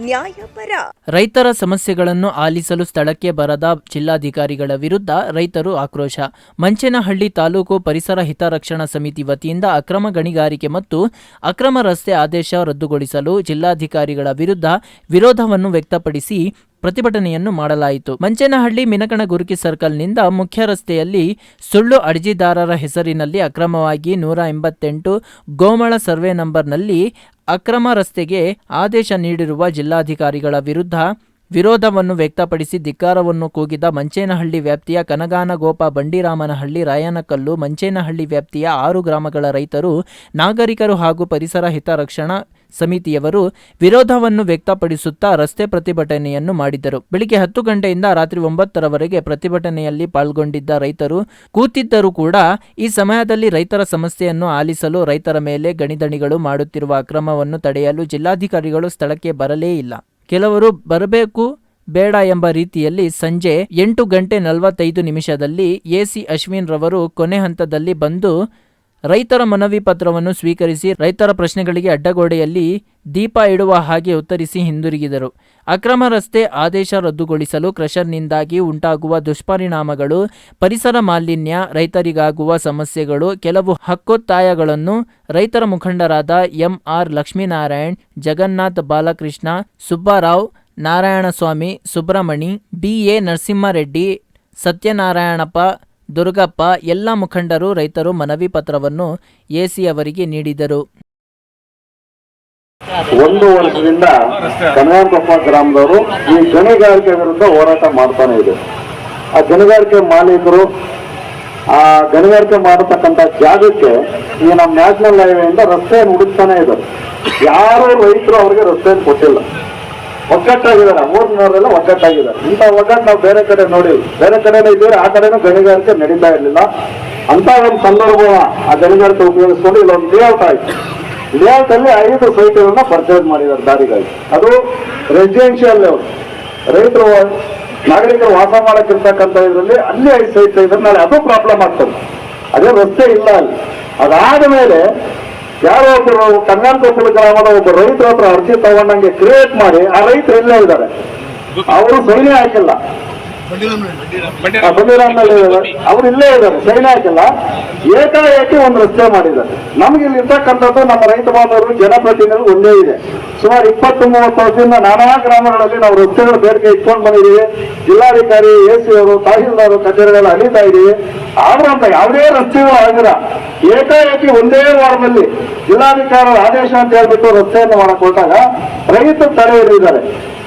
ನ್ಯಾಯಪರ. ರೈತರ ಸಮಸ್ಯೆಗಳನ್ನು ಆಲಿಸಲು ಸ್ಥಳಕ್ಕೆ ಬರದ ಜಿಲ್ಲಾಧಿಕಾರಿಗಳ ವಿರುದ್ಧ ರೈತರು ಆಕ್ರೋಶ. ಮಂಚೇನಹಳ್ಳಿ ತಾಲೂಕು ಪರಿಸರ ಹಿತರಕ್ಷಣಾ ಸಮಿತಿ ವತಿಯಿಂದ ಅಕ್ರಮ ಗಣಿಗಾರಿಕೆ ಮತ್ತು ಅಕ್ರಮ ರಸ್ತೆ ಆದೇಶ ರದ್ದುಗೊಳಿಸಲು ಜಿಲ್ಲಾಧಿಕಾರಿಗಳ ವಿರುದ್ಧ ವಿರೋಧವನ್ನು ವ್ಯಕ್ತಪಡಿಸಿ ಪ್ರತಿಭಟನೆಯನ್ನು ಮಾಡಲಾಯಿತು. ಮಂಚೇನಹಳ್ಳಿ ಮಿನಕಣಗುರ್ಕಿ ಸರ್ಕಲ್ನಿಂದ ಮುಖ್ಯ ರಸ್ತೆಯಲ್ಲಿ ಸುಳ್ಳು ಅರ್ಜಿದಾರರ ಹೆಸರಿನಲ್ಲಿ ಅಕ್ರಮವಾಗಿ 188 ಗೋಮಳ ಸರ್ವೆ ನಂಬರ್ನಲ್ಲಿ ಅಕ್ರಮ ರಸ್ತೆಗೆ ಆದೇಶ ನೀಡಿರುವ ಜಿಲ್ಲಾಧಿಕಾರಿಗಳ ವಿರುದ್ಧ ವಿರೋಧವನ್ನು ವ್ಯಕ್ತಪಡಿಸಿ ಧಿಕ್ಕಾರವನ್ನು ಕೂಗಿದ ಮಂಚೇನಹಳ್ಳಿ ವ್ಯಾಪ್ತಿಯ ಕನಗಾನಗೋಪ, ಬಂಡಿರಾಮನಹಳ್ಳಿ, ರಾಯನಕಲ್ಲು, ಮಂಚೇನಹಳ್ಳಿ ವ್ಯಾಪ್ತಿಯ 6 ಗ್ರಾಮಗಳ ರೈತರು, ನಾಗರಿಕರು ಹಾಗೂ ಪರಿಸರ ಹಿತರಕ್ಷಣಾ ಸಮಿತಿಯವರು ವಿರೋಧವನ್ನು ವ್ಯಕ್ತಪಡಿಸುತ್ತಾ ರಸ್ತೆ ಪ್ರತಿಭಟನೆಯನ್ನು ಮಾಡಿದರು. ಬೆಳಿಗ್ಗೆ 10 ಗಂಟೆಯಿಂದ ರಾತ್ರಿ 9ರವರೆಗೆ ಪ್ರತಿಭಟನೆಯಲ್ಲಿ ಪಾಲ್ಗೊಂಡಿದ್ದ ರೈತರು ಕೂತಿದ್ದರೂ ಕೂಡ ಈ ಸಮಯದಲ್ಲಿ ರೈತರ ಸಮಸ್ಯೆಯನ್ನು ಆಲಿಸಲು, ರೈತರ ಮೇಲೆ ಗಣಿದಣಿಗಳು ಮಾಡುತ್ತಿರುವ ಅಕ್ರಮವನ್ನು ತಡೆಯಲು ಜಿಲ್ಲಾಧಿಕಾರಿಗಳು ಸ್ಥಳಕ್ಕೆ ಬರಲೇ ಇಲ್ಲ. ಕೆಲವರು ಬರಬೇಕು ಬೇಡ ಎಂಬ ರೀತಿಯಲ್ಲಿ ಸಂಜೆ 8:45 ಎಸಿ ಅಶ್ವಿನ್ ರವರು ಕೊನೆ ಹಂತದಲ್ಲಿ ಬಂದು ರೈತರ ಮನವಿ ಪತ್ರವನ್ನು ಸ್ವೀಕರಿಸಿ ರೈತರ ಪ್ರಶ್ನೆಗಳಿಗೆ ಅಡ್ಡಗೋಡೆಯಲ್ಲಿ ದೀಪ ಇಡುವ ಹಾಗೆ ಉತ್ತರಿಸಿ ಹಿಂದಿರುಗಿದರು. ಅಕ್ರಮ ರಸ್ತೆ ಆದೇಶ ರದ್ದುಗೊಳಿಸಲು ಕ್ರಷರ್ನಿಂದಾಗಿ ಉಂಟಾಗುವ ದುಷ್ಪರಿಣಾಮಗಳು, ಪರಿಸರ ಮಾಲಿನ್ಯ, ರೈತರಿಗಾಗುವ ಸಮಸ್ಯೆಗಳು, ಕೆಲವು ಹಕ್ಕೊತ್ತಾಯಗಳನ್ನು ರೈತರ ಮುಖಂಡರಾದ ಎಂಆರ್ ಲಕ್ಷ್ಮೀನಾರಾಯಣ್, ಜಗನ್ನಾಥ್ ಬಾಲಕೃಷ್ಣ, ಸುಬ್ಬರಾವ್, ನಾರಾಯಣಸ್ವಾಮಿ, ಸುಬ್ರಮಣಿ, ಬಿಎ ನರಸಿಂಹರೆಡ್ಡಿ, ಸತ್ಯನಾರಾಯಣಪ್ಪ, ದುರ್ಗಪ್ಪ ಎಲ್ಲ ಮುಖಂಡರು ರೈತರು ಮನವಿ ಪತ್ರವನ್ನು ಎಸಿ ಅವರಿಗೆ ನೀಡಿದರು. 1 ವರ್ಷದಿಂದ ಕನಗಾನಕೊಪ್ಪ ಗ್ರಾಮದವರು ಈ ಗಣಿಗಾರಿಕೆ ವಿರುದ್ಧ ಹೋರಾಟ ಮಾಡ್ತಾನೆ ಇದೆ. ಆ ಗಣಿಗಾರಿಕೆ ಮಾಲೀಕರು ಆ ಗಣಿಗಾರಿಕೆ ಮಾಡತಕ್ಕಂಥ ಜಾಗಕ್ಕೆ ಈ ನಮ್ಮ ನ್ಯಾಷನಲ್ ಹೈವೇಯಿಂದ ರಸ್ತೆಯನ್ನು ಹುಡುಕ್ತಾನೆ ಇದ್ದಾರೆ. ಯಾರು ರೈತರು ಅವ್ರಿಗೆ ರಸ್ತೆಯನ್ನು ಕೊಟ್ಟಿಲ್ಲ. ಒಗ್ಗಟ್ಟಾಗಿದ್ದಾರೆ, ಊರಿನವರೆಲ್ಲ ಒಗ್ಗಟ್ಟಾಗಿದ್ದಾರೆ. ಇಂಥ ಒಗ್ಗಟ್ಟು ನಾವು ಬೇರೆ ಕಡೆ ನೋಡಿಲ್ಲ. ಬೇರೆ ಕಡೆನೇ ಇದ್ದೀವಿ, ಆ ಕಡೆನೂ ಗಣಿಗಾರಿಕೆ ನಡೀತಾ ಇರಲಿಲ್ಲ. ಅಂತ ಒಂದು ಸಂದರ್ಭ ಆ ಗಣಿಗಾರಿಕೆ ಉಪಯೋಗಿಸ್ಕೊಂಡು ಇಲ್ಲೊಂದು ಲೇಔಟ್ ಆಯ್ತು. ಲೇಔಟ್ ಅಲ್ಲಿ 5 ಸೈಟ್ಗಳನ್ನ ಪರ್ಚೇಸ್ ಮಾಡಿದ್ದಾರೆ ದಾರಿಗಾಗಿ. ಅದು ರೆಸಿಡೆನ್ಷಿಯಲ್ ಲೇಔಟ್. ರೈತರು ನಾಗರಿಕರು ವಾಸ ಮಾಡಕ್ಕಿರ್ತಕ್ಕಂಥ ಇದರಲ್ಲಿ ಅಲ್ಲಿ 5 ಸೈಟ್ ಇದ್ರೆ ನಾಳೆ ಅದು ಪ್ರಾಬ್ಲಮ್ ಆಗ್ತದೆ. ಅದೇ ರಸ್ತೆ ಇಲ್ಲ ಅಲ್ಲಿ. ಅದಾದ ಮೇಲೆ ಯಾರೋ ಒಬ್ಬರು ಕನಗಾನಕೊಪ್ಪ ಗ್ರಾಮದ ಒಬ್ಬ ರೈತರ ಹತ್ರ ಅರ್ಜಿ ತಗೊಂಡಂಗೆ ಕ್ರಿಯೇಟ್ ಮಾಡಿ ಆ ರೈತರು ಇಲ್ಲೇ ಇದ್ದಾರೆ. ಅವರು ಸೈನ್ಯ ಹಾಕಿಲ್ಲ, ಬಂಡಿರಾಮನಲ್ಲಿ ಅವ್ರು ಇಲ್ಲೇ ಇದ್ದಾರೆ, ಸೈನ್ಯ ಹಾಕಿಲ್ಲ. ಏಕಾಏಕಿ ಒಂದು ರಸ್ತೆ ಮಾಡಿದ್ದಾರೆ. ನಮ್ಗೆ ಇಲ್ಲಿ ಇರ್ತಕ್ಕಂಥದ್ದು ನಮ್ಮ ರೈತ ಬಾಂಧವರು ಜನಪ್ರತಿನಿಧಿಗಳು ಒಂದೇ ಇದೆ. ಸುಮಾರು 20-30 ವರ್ಷದಿಂದ ನಾನಾ ಗ್ರಾಮಗಳಲ್ಲಿ ನಾವು ರಸ್ತೆಗಳ ಬೇಡಿಕೆ ಇಟ್ಕೊಂಡು ಬಂದಿದ್ದೀವಿ. ಜಿಲ್ಲಾಧಿಕಾರಿ, ಎಸಿ ಅವರು, ತಹಸೀಲ್ದಾರ್ ಕಚೇರಿಗಳು ಅಲೀತಾ ಇದೀವಿ. ಆದ್ರೂ ಅಂತ ಯಾವುದೇ ರಸ್ತೆಗಳು ಆಗಿರ ಏಕಾಏಕಿ ಒಂದೇ ವಾರದಲ್ಲಿ ಜಿಲ್ಲಾಧಿಕಾರಿ ಆದೇಶ ಅಂತ ಹೇಳ್ಬಿಟ್ಟು ರಸ್ತೆಯನ್ನು ಮಾಡಕ್ ಹೊರಟಾಗ ರೈತರು ತಡೆ ಹಿಡಿದಿದ್ದಾರೆ.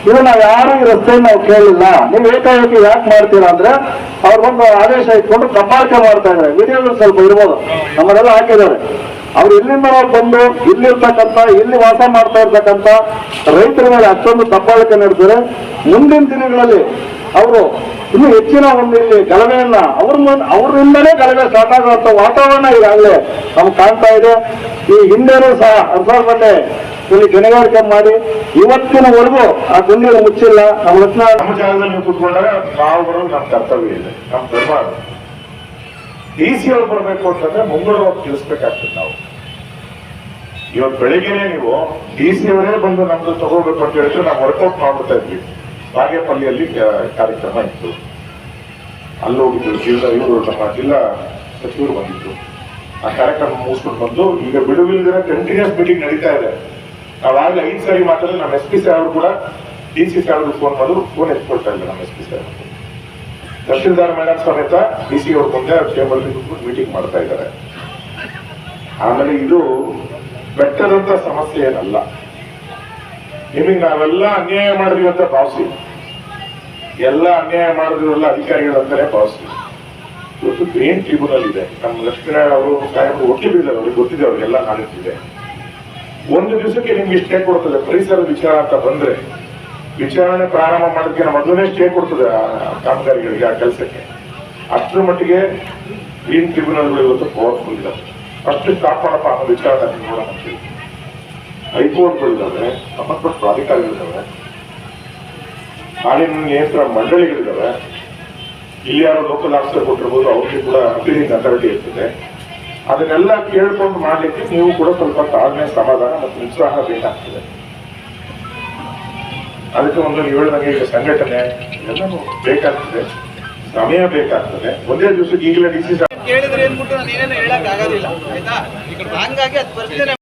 ಇದು ನಾವು ಯಾರು ಈ ರಸ್ತೆಯನ್ನು ನಾವು ಕೇಳಿಲ್ಲ, ನೀವು ಏಕಾಏಕಿ ಯಾಕೆ ಮಾಡ್ತೀರಾ ಅಂದ್ರೆ ಅವ್ರಿಗೊಂದು ಆದೇಶ ಇಟ್ಕೊಂಡು ದಬ್ಬಾಳಿಕೆ ಮಾಡ್ತಾ ಇದ್ದಾರೆ. ವಿಡಿಯೋಗಳು ಸ್ವಲ್ಪ ಇರ್ಬೋದು, ನಮ್ಮನ್ನೆಲ್ಲ ಹಾಕಿದ್ದಾರೆ. ಅವ್ರು ಇಲ್ಲಿಂದ ಬಂದು ಇಲ್ಲಿರ್ತಕ್ಕಂಥ ಇಲ್ಲಿ ವಾಸ ಮಾಡ್ತಾ ಇರ್ತಕ್ಕಂಥ ರೈತರ ಮೇಲೆ ಅಷ್ಟೊಂದು ದಬ್ಬಾಳಿಕೆ ನಡೆಸಿದ್ರೆ ಮುಂದಿನ ದಿನಗಳಲ್ಲಿ ಅವರು ಇನ್ನು ಹೆಚ್ಚಿನ ಒಂದು ಇಲ್ಲಿ ಗಲಭೆಯನ್ನ ಅವರಿಂದಲೇ ಗಲಭೆ ಸ್ಟಾರ್ಟ್ ಆಗುವಂತ ವಾತಾವರಣ ಈಗಾಗಲೇ ನಮ್ಗೆ ಕಾಣ್ತಾ ಇದೆ. ಈ ಹಿಂದೆನೂ ಸಹ ಅರ್ಧಗಂಟೆ ಇಲ್ಲಿ ಗಣಿಗಾರಿಕೆ ಮಾಡಿ ಇವತ್ತಿನವರೆಗೂ ಆ ಗುಂಡಿಗಳು ಮುಚ್ಚಿಲ್ಲ. ನಮ್ಮ ಜಾಗದಲ್ಲಿ ನೀವು ಕೂತ್ಕೊಂಡಾಗ ನಾವು ಬರೋದು ನಮ್ಮ ಕರ್ತವ್ಯ ಇದೆ, ನಮ್ಮ ಧರ್ಮ. ಡಿಸಿ ಅವ್ರು ಬರಬೇಕು ಅಂತಂದ್ರೆ ಮುಂಗಡವಾಗಿ ಹೋಗಿ ತಿಳಿಸ್ಬೇಕಾಗ್ತದೆ. ನಾವು ಇವತ್ತು ಬೆಳಿಗ್ಗೆನೆ ನೀವು ಡಿಸಿ ಅವರೇ ಬಂದು ನಮ್ದು ತಗೋಬೇಕು ಅಂತ ಹೇಳಿದ್ರೆ ನಾವು ವರ್ಕೌಟ್ ಮಾಡ್ಬಿಡ್ತಾ ಇದ್ವಿ. ಬಾಗೇಪಲ್ಲಿಯಲ್ಲಿ ಕಾರ್ಯಕ್ರಮ ಇತ್ತು, ಅಲ್ಲಿ ಹೋಗಿದ್ರು. ಇವರು ನಮ್ಮ ಜಿಲ್ಲಾ ಸಚಿವರು ಬಂದಿದ್ರು. ಆ ಕಾರ್ಯಕ್ರಮ ಮುಗಿಸ್ಕೊಂಡು ಬಂದು ಈಗ ಬಿಡುವಿಲ್ಲದೆ ಕಂಟಿನ್ಯೂಸ್ ಮೀಟಿಂಗ್ ನಡೀತಾ ಇದೆ. ನಾವಾಗಲೇ 5 ಸಾರಿ ಮಾತಾಡಿದ್ರೆ ನಮ್ಮ SP ಸಾಹೇಬರು ಕೂಡ DC ಸಾಹೇಬ್ರು ಫೋನ್ ಮಾಡಿದ್ರು, ಫೋನ್ ಎತ್ಕೊಳ್ತಾ ಇಲ್ಲ ನಮ್ಮ SP ಸಾಹೇಬರು. ತಹಶೀಲ್ದಾರ್ ಮೇಡಮ್ ಸಮೇತ DC ಅವ್ರ ಮುಂದೆ ಚೇಂಬರ್ ಮೀಟಿಂಗ್ ಮಾಡ್ತಾ ಇದ್ದಾರೆ. ಆಮೇಲೆ ಇದು ಬೆಟ್ಟದಂತ ಸಮಸ್ಯೆ ಏನಲ್ಲ. ನಿಮಗೆ ನಾವೆಲ್ಲ ಅನ್ಯಾಯ ಮಾಡಿದ್ವಿ ಅಂತ ಭಾವಿಸಿ, ಎಲ್ಲ ಅನ್ಯಾಯ ಮಾಡಿದ್ರೆಲ್ಲ ಅಧಿಕಾರಿಗಳು ಅಂತಾನೆ ಭಾವಿಸಿ. ಇವತ್ತು ಗ್ರೀನ್ ಟ್ರಿಬ್ಯುನಲ್ ಇದೆ. ನಮ್ಮ ಲಕ್ಷ್ಮೀನಾರಾಯಣ ಅವರು ಸಾಹೇಬರು ಒಟ್ಟಿದ್ದಾರೆ, ಅವ್ರಿಗೆ ಗೊತ್ತಿದೆ, ಅವ್ರಿಗೆಲ್ಲ ನಾಲೆಜ್ ಇದೆ. ಒಂದು ದಿವಸಕ್ಕೆ ನಿಮ್ಗೆ ಸ್ಟೇ ಕೊಡ್ತದೆ. ಪರಿಸರ ವಿಚಾರ ಅಂತ ಬಂದ್ರೆ ವಿಚಾರಣೆ ಪ್ರಾರಂಭ ಮಾಡೋದಕ್ಕೆ ಮೊದಲನೇ ಸ್ಟೇ ಕೊಡ್ತದೆ ಆ ಕಾಮಗಾರಿಗಳಿಗೆ, ಆ ಕೆಲಸಕ್ಕೆ. ಅಷ್ಟರ ಮಟ್ಟಿಗೆ ಗ್ರೀನ್ ಟ್ರಿಬ್ಯುನಲ್ಗಳು ಇವತ್ತು ಪವರ್ಫುಲ್ ಇದಾವೆ. ಫಸ್ಟ್ ಸ್ಟಾಪ್ ಮಾಡಪ್ಪ ಅನ್ನೋ ವಿಚಾರ ನೋಡೋಣ. ಹೈಕೋರ್ಟ್ಗಳಿದ್ದಾವೆ, ಸಂಬಂಧಪಟ್ಟ ಪ್ರಾಧಿಕಾರಿಗಳಿದ್ದಾವೆ, ಕಾನೂನು ನಿಯಂತ್ರಣ ಮಂಡಳಿಗಳಿದ್ದಾವೆ. ಇಲ್ಲಿ ಯಾರು ಲೋಕಲ್ ಆಫೀಸರ್ ಕೊಟ್ಟಿರ್ಬೋದು, ಅವ್ರಿಗೆ ಕೂಡ ಅಪೀಲಿಂಗ್ ಅಥಾರಿಟಿ ಇರ್ತದೆ. ಅದನ್ನೆಲ್ಲ ಕೇಳ್ಕೊಂಡು ಮಾಡ್ಲಿಕ್ಕೆ ನೀವು ಕೂಡ ಸ್ವಲ್ಪ ತಾಳ್ಮೆ, ಸಮಾಧಾನ ಮತ್ತು ಉತ್ಸಾಹ ಬೇಕಾಗ್ತದೆ. ಅದಕ್ಕೆ ಒಂದು ನೀವು ಹೇಳಿದಂಗೆ ಈಗ ಸಂಘಟನೆ ಎಲ್ಲನೂ ಬೇಕಾಗ್ತದೆ, ಸಮಯ ಬೇಕಾಗ್ತದೆ. ಒಂದೇ ದಿವಸಕ್ಕೆ ಈಗಲೇ ಡಿಸಿಷನ್ ಕೇಳಿದ್ರೆ ಏನ್ಬಿಟ್ಟು ನಾನು ಏನೇನು ಹೇಳಕ್ ಆಗೋದಿಲ್ಲ ಆಯ್ತಾ. ಹಂಗಾಗಿ ಅದು ಪರಿಸ್ಥಿತಿ